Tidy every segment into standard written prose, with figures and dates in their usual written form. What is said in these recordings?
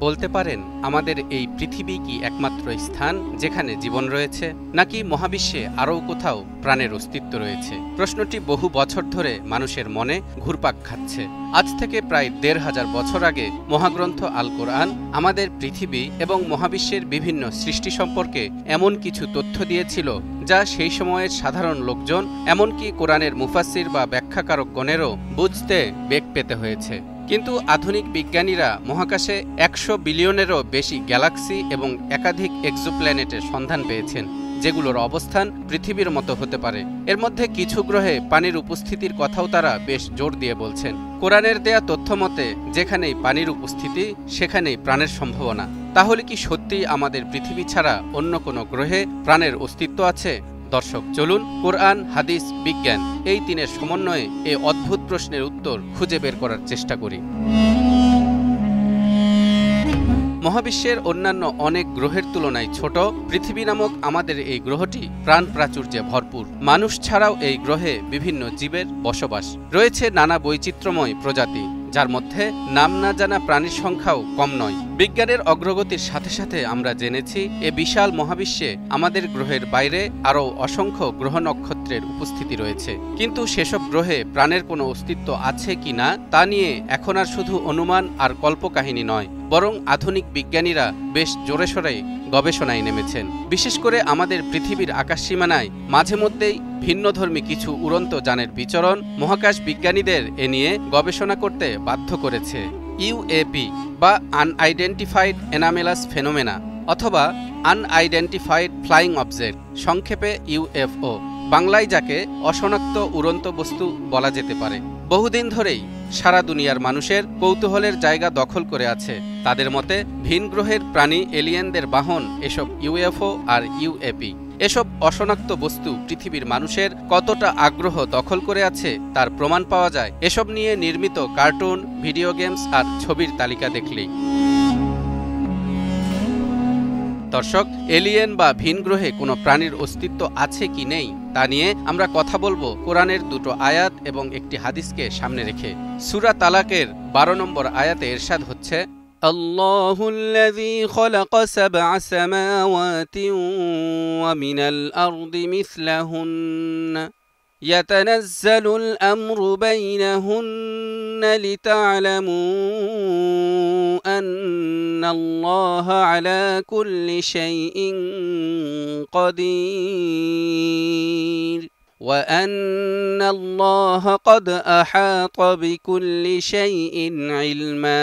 বলতে পারেন, আমাদের এই পৃথিবী কি একমাত্র স্থান যেখানে জীবন রয়েছে, নাকি মহাবিশ্বে আরও কোথাও প্রাণের অস্তিত্ব রয়েছে? প্রশ্নটি বহু বছর ধরে মানুষের মনে ঘুরপাক খাচ্ছে। আজ থেকে প্রায় ১৫০০ বছর আগে মহাগ্রন্থ আল কোরআন আমাদের পৃথিবী এবং মহাবিশ্বের বিভিন্ন সৃষ্টি সম্পর্কে এমন কিছু তথ্য দিয়েছিল যা সেই সময়ের সাধারণ লোকজন, এমনকি কোরআনের মুফাসসির বা ব্যাখ্যাকারকগণেরও বুঝতে বেগ পেতে হয়েছে। কিন্তু আধুনিক বিজ্ঞানীরা মহাকাশে ১০০ বিলিয়নেরও বেশি গ্যালাক্সি এবং একাধিক এক্সোপ্ল্যানেটের সন্ধান পেয়েছেন, যেগুলোর অবস্থান পৃথিবীর মতো হতে পারে। এর মধ্যে কিছু গ্রহে পানির উপস্থিতির কথাও তারা বেশ জোর দিয়ে বলছেন। কোরআনের দেয়া তথ্য মতে যেখানেই পানির উপস্থিতি, সেখানেই প্রাণের সম্ভাবনা। তাহলে কি সত্যিই আমাদের পৃথিবী ছাড়া অন্য কোনো গ্রহে প্রাণের অস্তিত্ব আছে? দর্শক, চলুন কোরআন, হাদিস, বিজ্ঞান এই তিনের সমন্বয়ে এই অদ্ভুত প্রশ্নের উত্তর খুঁজে বের করার চেষ্টা করি। মহাবিশ্বের অন্যান্য অনেক গ্রহের তুলনায় ছোট পৃথিবী নামক আমাদের এই গ্রহটি প্রাণ প্রাচুর্যে ভরপুর। মানুষ ছাড়াও এই গ্রহে বিভিন্ন জীবের বসবাস রয়েছে, নানা বৈচিত্র্যময় প্রজাতি, যার মধ্যে নাম না জানা প্রাণীর সংখ্যাও কম নয়। বিজ্ঞানের অগ্রগতির সাথে সাথে আমরা জেনেছি এ বিশাল মহাবিশ্বে আমাদের গ্রহের বাইরে আরও অসংখ্য গ্রহ নক্ষত্রের উপস্থিতি রয়েছে। কিন্তু সেসব গ্রহে প্রাণের কোনো অস্তিত্ব আছে কি না তা নিয়ে এখন আর শুধু অনুমান আর কল্পকাহিনী নয়, বরং আধুনিক বিজ্ঞানীরা বেশ জোরে সোরে গবেষণায় নেমেছেন। বিশেষ করে আমাদের পৃথিবীর আকাশসীমানায় মাঝে মধ্যেই ভিন্নধর্মী কিছু উড়ন্ত যানের বিচরণ মহাকাশ বিজ্ঞানীদের এ নিয়ে গবেষণা করতে বাধ্য করেছে। ইউএপি বা আনআইডেন্টিফাইড অ্যানোমালাস ফেনোমেনা অথবা আনআইডেন্টিফাইড ফ্লাইং অবজেক্ট, সংক্ষেপে ইউএফও, বাংলায় যাকে অশনাক্ত উড়ন্ত বস্তু বলা যেতে পারে, বহুদিন ধরেই সারা দুনিয়ার মানুষের কৌতূহলের জায়গা দখল করে আছে। তাদের মতে ভিন গ্রহের প্রাণী, এলিয়েনদের বাহন এসব ইউএফও আর ইউএপি। এসব অশনাক্ত বস্তু পৃথিবীর মানুষের কতটা আগ্রহ দখল করে আছে তার প্রমাণ পাওয়া যায় এসব নিয়ে নির্মিত কার্টুন, ভিডিও গেমস আর ছবির তালিকা দেখলেই। দর্শক, এলিয়েন বা ভিন গ্রহে কোনো প্রাণীর অস্তিত্ব আছে কি নেই তা নিয়ে আমরা কথা বলবো কোরআনের দুটো আয়াত এবং একটি হাদিসকে সামনে রেখে। সূরা তালাকের ১২ নম্বর আয়াতে ইরশাদ হচ্ছে, আল্লাহুল্লাযী খালাকা সাবআ সামাওয়াতি ওয়া মিনাল আরদি মিসলাহুন্না ইয়াতানাজ্জালুল আমরু বাইনাহুন্না লিতা'লামু আন্নাল্লাহা আলা কুল্লি শাইইন কাদির ওয়া আন্নাল্লাহা ক্বাদ আহাতা বিকুল্লি শাইইন ইলমা।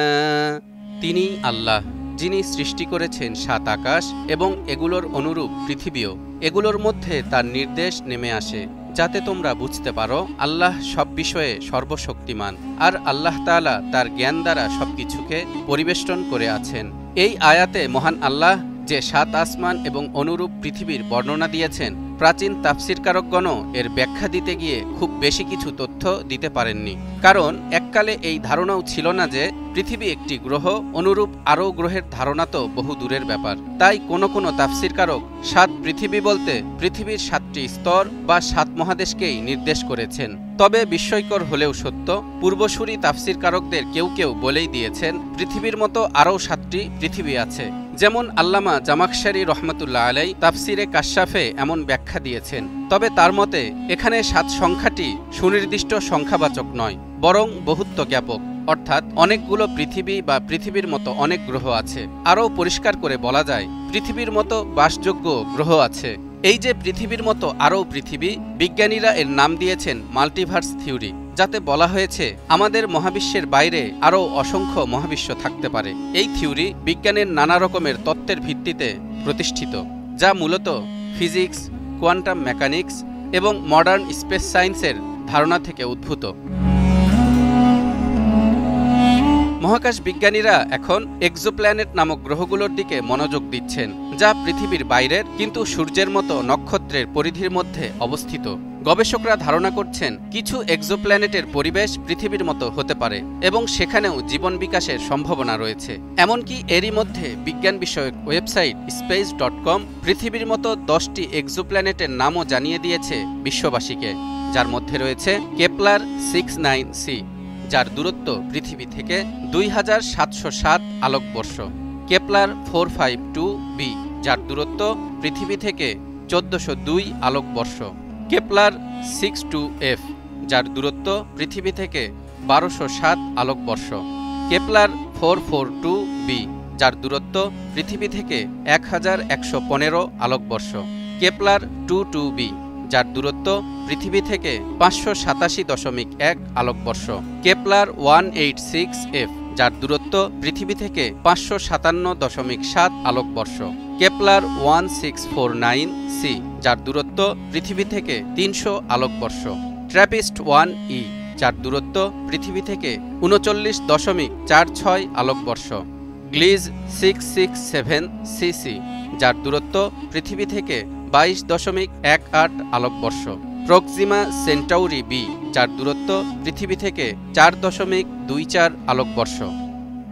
তিনি আল্লাহ, যিনি সৃষ্টি করেছেন ৭ আকাশ এবং এগুলোর অনুরূপ পৃথিবীও। এগুলোর মধ্যে তার নির্দেশ নেমে আসে যাতে তোমরা বুঝতে পারো আল্লাহ সব বিষয়ে সর্বশক্তিমান, আর আল্লাহ তাআলা তার জ্ঞান দ্বারা সবকিছুকে পরিবেষ্টন করে আছেন। এই আয়াতে মহান আল্লাহ যে ৭ আসমান এবং অনুরূপ পৃথিবীর বর্ণনা দিয়েছেন, প্রাচীন তাফসীরকারকগণও এর ব্যাখ্যা দিতে গিয়ে খুব বেশি কিছু তথ্য দিতে পারেননি। কারণ এককালে এই ধারণাও ছিল না যে পৃথিবী একটি গ্রহ, অনুরূপ আরও গ্রহের ধারণা তো বহু দূরের ব্যাপার। তাই কোনো কোনো তাফসীরকারক ৭ পৃথিবী বলতে পৃথিবীর ৭টি স্তর বা ৭ মহাদেশকেই নির্দেশ করেছেন। তবে বিস্ময়কর হলেও সত্য, পূর্বসূরি তাফসীরকারকদের কেউ কেউ বলেই দিয়েছেন পৃথিবীর মতো আরও ৭টি পৃথিবী আছে। যেমন আল্লামা জামাখশারী রহমতুল্লাহ আলাই তাফসিরে কাশশাফে এমন ব্যাখ্যা দিয়েছেন। তবে তার মতে এখানে ৭ সংখ্যাটি সুনির্দিষ্ট সংখ্যাবাচক নয়, বরং বহুত্ব জ্ঞাপক, অর্থাৎ অনেকগুলো পৃথিবী বা পৃথিবীর মতো অনেক গ্রহ আছে। আরও পরিষ্কার করে বলা যায় পৃথিবীর মতো বাসযোগ্য গ্রহ আছে। এই যে পৃথিবীর মতো আরও পৃথিবী, বিজ্ঞানীরা এর নাম দিয়েছেন মাল্টিভার্স থিওরি, যাতে বলা হয়েছে আমাদের মহাবিশ্বের বাইরে আরও অসংখ্য মহাবিশ্ব থাকতে পারে। এই থিওরি বিজ্ঞানের নানা রকমের তত্ত্বের ভিত্তিতে প্রতিষ্ঠিত, যা মূলত ফিজিক্স, কোয়ান্টাম মেকানিক্স এবং মডার্ন স্পেস সায়েন্সের ধারণা থেকে উদ্ভূত। মহাকাশ বিজ্ঞানীরা এখন এক্সোপ্ল্যানেট নামক গ্রহগুলোর দিকে মনোযোগ দিচ্ছেন, যা পৃথিবীর বাইরের কিন্তু সূর্যের মতো নক্ষত্রের পরিধির মধ্যে অবস্থিত। গবেষকরা ধারণা করছেন কিছু এক্সোপ্ল্যানেটের পরিবেশ পৃথিবীর মতো হতে পারে এবং সেখানেও জীবন বিকাশের সম্ভাবনা রয়েছে। এমনকি এরই মধ্যে বিজ্ঞান বিষয়ক ওয়েবসাইট space.com পৃথিবীর মতো 10টি এক্সোপ্ল্যানেটের নামও জানিয়ে দিয়েছে বিশ্ববাসীকে, যার মধ্যে রয়েছে কেপলার 69c, যার দূরত্ব পৃথিবী থেকে 2707 আলোকবর্ষ। কেপলার 452b, যার দূরত্ব পৃথিবী থেকে 1402 আলোকবর্ষ। কেপলার 62f, যার দূরত্ব পৃথিবী থেকে 1207 আলোকবর্ষ। কেপলার 442b, যার দূরত্ব পৃথিবী থেকে 1115 আলোকবর্ষ। কেপলার 22b, যার দূরত্ব পৃথিবী থেকে 587.1 আলোকবর্ষ। কেপলার 186f, যার দূরত্ব পৃথিবী থেকে 557.7 আলোকবর্ষ। কেপলার 1649c, যার দূরত্ব পৃথিবী থেকে 300 আলোকবর্ষ। ট্র্যাপিস্ট 1e, যার দূরত্ব পৃথিবী থেকে 39.46 আলোকবর্ষ। গ্লিজ 667cc, যার দূরত্ব পৃথিবী থেকে 22.18 আলোকবর্ষ। প্রক্সিমা সেন্টাউরি বি, যার দূরত্ব পৃথিবী থেকে 4.24 আলোকবর্ষ।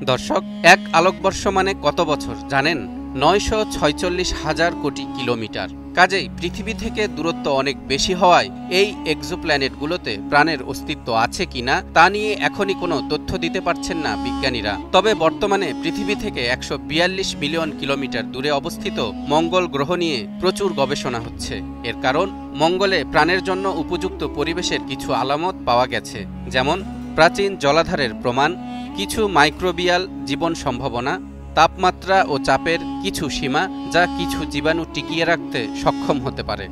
দর্শক, 1 আলোকবর্ষ মানে কত বছর জানেন? 946,000 কোটি কিলোমিটার। কাজেই পৃথিবী থেকে দূরত্ব অনেক বেশি হওয়ায় এই এক্সোপ্ল্যানেটগুলোতে প্রাণের অস্তিত্ব আছে কিনা তা নিয়ে এখনই কোনো তথ্য দিতে পারছেন না বিজ্ঞানীরা। তবে বর্তমানে পৃথিবী থেকে 142 মিলিয়ন কিলোমিটার দূরে অবস্থিত মঙ্গল গ্রহ নিয়ে প্রচুর গবেষণা হচ্ছে। এর কারণ, মঙ্গলে প্রাণের জন্য উপযুক্ত পরিবেশের কিছু আলামত পাওয়া গেছে, যেমন প্রাচীন জলাধারের প্রমাণ, কিছু মাইক্রোবিয়াল জীবন সম্ভাবনা, তাপমাত্রা ও চাপের কিছু সীমা যা কিছু জীবাণু টিকিয়ে রাখতে সক্ষম হতে পারে।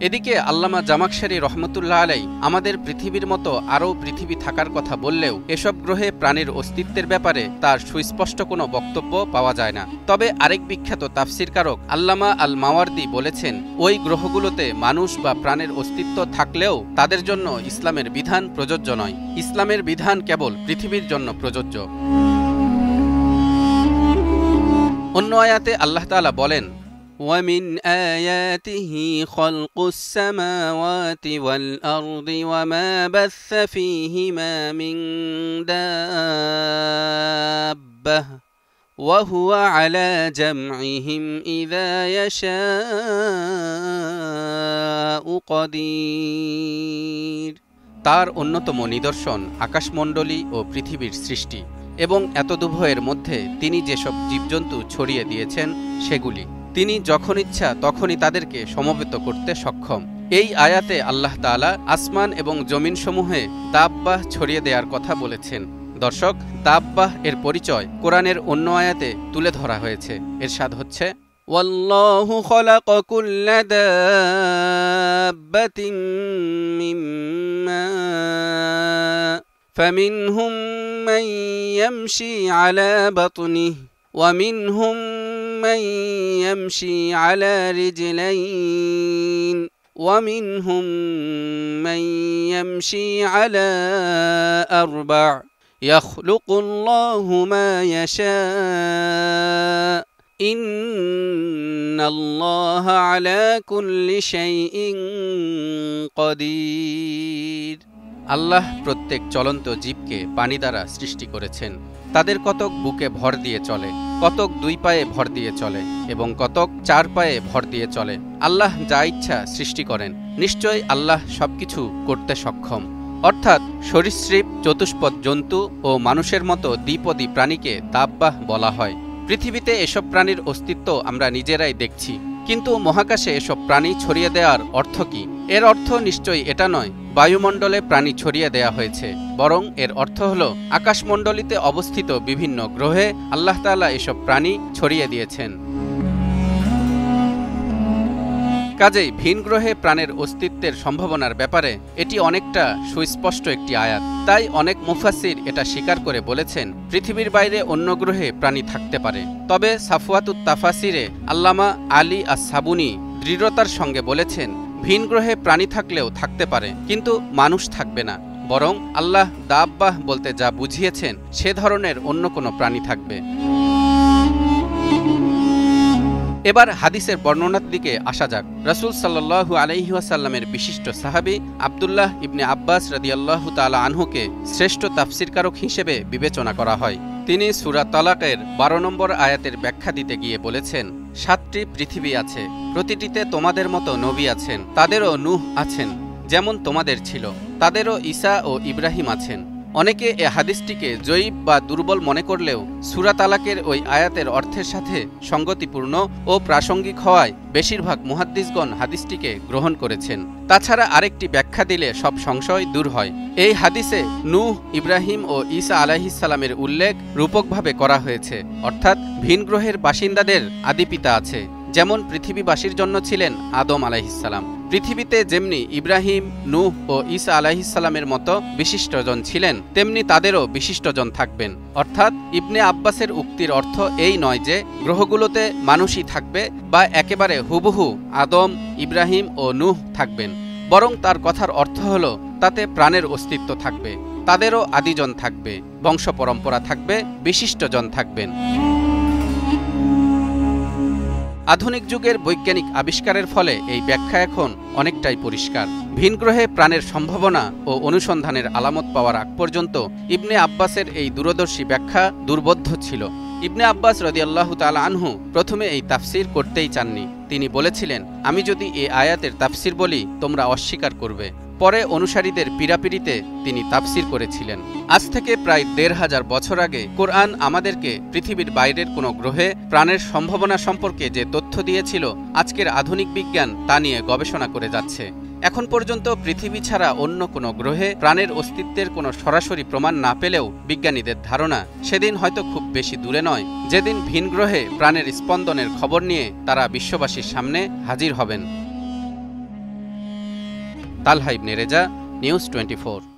এদিকে আল্লামা জামাখশারি রহমতুল্লাহ আলাই আমাদের পৃথিবীর মতো আরও পৃথিবী থাকার কথা বললেও এসব গ্রহে প্রাণীর অস্তিত্বের ব্যাপারে তার সুস্পষ্ট কোনো বক্তব্য পাওয়া যায় না। তবে আরেক বিখ্যাত তাফসিরকারক আল্লামা আল মাওয়ারদি বলেছেন, ওই গ্রহগুলোতে মানুষ বা প্রাণের অস্তিত্ব থাকলেও তাদের জন্য ইসলামের বিধান প্রযোজ্য নয়। ইসলামের বিধান কেবল পৃথিবীর জন্য প্রযোজ্য। অন্য আয়াতে আল্লাহ তাআলা বলেন, وَمِنْ آيَاتِهِ خَلْقُ السَّمَاوَاتِ وَالْأَرْضِ وَمَا بَثَّ فِيهِمَا مِنْ دَابَّةٍ وَهُوَ عَلَى جَمْعِهِمْ إِذَا يَشَاءُ قَدِيرٌ। তার অন্যতম নিদর্শন আকাশমণ্ডলী ও পৃথিবীর সৃষ্টি এবং এতদুভয়ের মধ্যে তিনি যেসব জীবজন্তু ছড়িয়ে দিয়েছেন সেগুলি তিনি যখন ইচ্ছা তখনই তাদেরকে সমবেত করতে সক্ষম। এই আয়াতে আল্লাহ তাআলা আসমান এবং জমিনসমূহে দাব্বাহ ছড়িয়ে দেওয়ার কথা বলেছেন। দর্শক, দাব্বাহ এর পরিচয় কোরআনের অন্য আয়াতে তুলে ধরা হয়েছে। ইরশাদ হচ্ছে, ওয়াল্লাহু খালাকা কুল্লা দাব্বাতিন মিম্মা ফামিনহুম মান ইয়ামশি আলা বাতনিহি ومنهم من يمشي على رجلين ومنهم من يمشي على أربع يخلق الله ما يشاء إن الله على كل شيء قدير। আল্লাহ প্রত্যেক চলন্ত জীবকে পানি দ্বারা সৃষ্টি করেছেন। তাদের কতক বুকে ভর দিয়ে চলে, কতক 2 পায়ে ভর দিয়ে চলে এবং কতক 4 পায়ে ভর দিয়ে চলে। আল্লাহ যা ইচ্ছা সৃষ্টি করেন। নিশ্চয় আল্লাহ সবকিছু করতে সক্ষম। অর্থাৎ সরীসৃপ, চতুষ্পদ জন্তু ও মানুষের মতো দ্বিপদী প্রাণীকে দাব্বাহ বলা হয়। পৃথিবীতে এসব প্রাণীর অস্তিত্ব আমরা নিজেরাই দেখছি, কিন্তু মহাকাশে এসব প্রাণী ছড়িয়ে দেওয়ার অর্থ কি? এর অর্থ নিশ্চয়ই এটা নয় বায়ুমণ্ডলে প্রাণী ছড়িয়ে দেয়া হয়েছে, বরং এর অর্থ হল আকাশমণ্ডলীতে অবস্থিত বিভিন্ন গ্রহে আল্লাহ তাআলা এসব প্রাণী ছড়িয়ে দিয়েছেন। কাজেই ভিন গ্রহে প্রাণের অস্তিত্বের সম্ভাবনার ব্যাপারে এটি অনেকটা সুস্পষ্ট একটি আয়াত। তাই অনেক মুফাসসির এটা স্বীকার করে বলেছেন পৃথিবীর বাইরে অন্য গ্রহে প্রাণী থাকতে পারে। তবে সাফওয়াতুত তাফাসিরে আল্লামা আলী আস-সাবুনী দৃঢ়তার সঙ্গে বলেছেন, ভিন গ্রহে প্রাণী থাকলেও থাকতে পারে, কিন্তু মানুষ থাকবে না, বরং আল্লাহ দাব্বাহ বলতে যা বুঝিয়েছেন সে ধরনের অন্য কোনো প্রাণী থাকবে। এবার হাদিসের বর্ণনার দিকে আসা যাক। রাসূল সাল্লাল্লাহু আলাইহি ওয়াসাল্লামের বিশিষ্ট সাহাবী আব্দুল্লাহ ইবনে আব্বাস রাদিয়াল্লাহু তাআলা আনহুকে শ্রেষ্ঠ তাফসীরকারক হিসেবে বিবেচনা করা হয়। তিনি সূরা তালাকের 12 নম্বর আয়াতের ব্যাখ্যা দিতে গিয়ে বলেছেন, 7টি পৃথিবী আছে, প্রতিটিতে তোমাদের মতো নবী আছেন, তাদেরও নূহ আছেন যেমন তোমাদের ছিল, তাদেরও ঈসা ও ইব্রাহিম আছেন, অনেকে এ হাদিসটিকে জয়ীব বা দুর্বল মনে করলেও সূরা তালাকের ওই আয়াতের অর্থের সাথে সঙ্গতিপূর্ণ ও প্রাসঙ্গিক হওয়ায় বেশিরভাগ মুহাদ্দিসগণ হাদিসটিকে গ্রহণ করেছেন। তাছাড়া আরেকটি ব্যাখ্যা দিলে সব সংশয় দূর হয়। এই হাদিসে নূহ, ইব্রাহিম ও ঈসা আলাইহিসসালামের উল্লেখ রূপকভাবে করা হয়েছে, অর্থাৎ ভিন গ্রহের বাসিন্দাদের আদিপিতা আছে। যেমন পৃথিবীবাসীর জন্য ছিলেন আদম আলাইহিসসালাম, পৃথিবীতে যেমনি ইব্রাহিম, নূহ ও ঈসা আলাইহিসসালামের মতো বিশিষ্টজন ছিলেন, তেমনি তাদেরও বিশিষ্টজন থাকবেন। অর্থাৎ ইবনে আব্বাসের উক্তির অর্থ এই নয় যে গ্রহগুলোতে মানুষই থাকবে বা একেবারে হুবহু আদম, ইব্রাহিম ও নূহ থাকবেন, বরং তার কথার অর্থ হল তাতে প্রাণের অস্তিত্ব থাকবে, তাদেরও আদিজন থাকবে, বংশ পরম্পরা থাকবে, বিশিষ্টজন থাকবেন। আধুনিক যুগের বৈজ্ঞানিক আবিষ্কারের ফলে এই ব্যাখ্যা এখন অনেকটাই পরিষ্কার। ভিনগ্রহে প্রাণের সম্ভাবনা ও অনুসন্ধানের আলামত পাওয়ার আগ পর্যন্ত ইবনে আব্বাসের এই দূরদর্শী ব্যাখ্যা দুর্বোধ্য ছিল। ইবনে আব্বাস রাদিয়াল্লাহু তাআলা আনহু প্রথমে এই তাফসির করতেই চাননি। তিনি বলেছিলেন, আমি যদি এই আয়াতের তাফসির বলি তোমরা অস্বীকার করবে। পরে অনুসারীদের পীড়াপিড়িতে তিনি তাফসির করেছিলেন। আজ থেকে প্রায় ১৫০০ বছর আগে কোরআন আমাদেরকে পৃথিবীর বাইরের কোনো গ্রহে প্রাণের সম্ভাবনা সম্পর্কে যে তথ্য দিয়েছিল, আজকের আধুনিক বিজ্ঞান তা নিয়ে গবেষণা করে যাচ্ছে। এখন পর্যন্ত পৃথিবী ছাড়া অন্য কোনো গ্রহে প্রাণের অস্তিত্বের কোনো সরাসরি প্রমাণ না পেলেও বিজ্ঞানীদের ধারণা সেদিন হয়তো খুব বেশি দূরে নয় যেদিন ভিন গ্রহে প্রাণের স্পন্দনের খবর নিয়ে তারা বিশ্ববাসীর সামনে হাজির হবেন। তালহা ইবনে রেজা, নিউজ 24।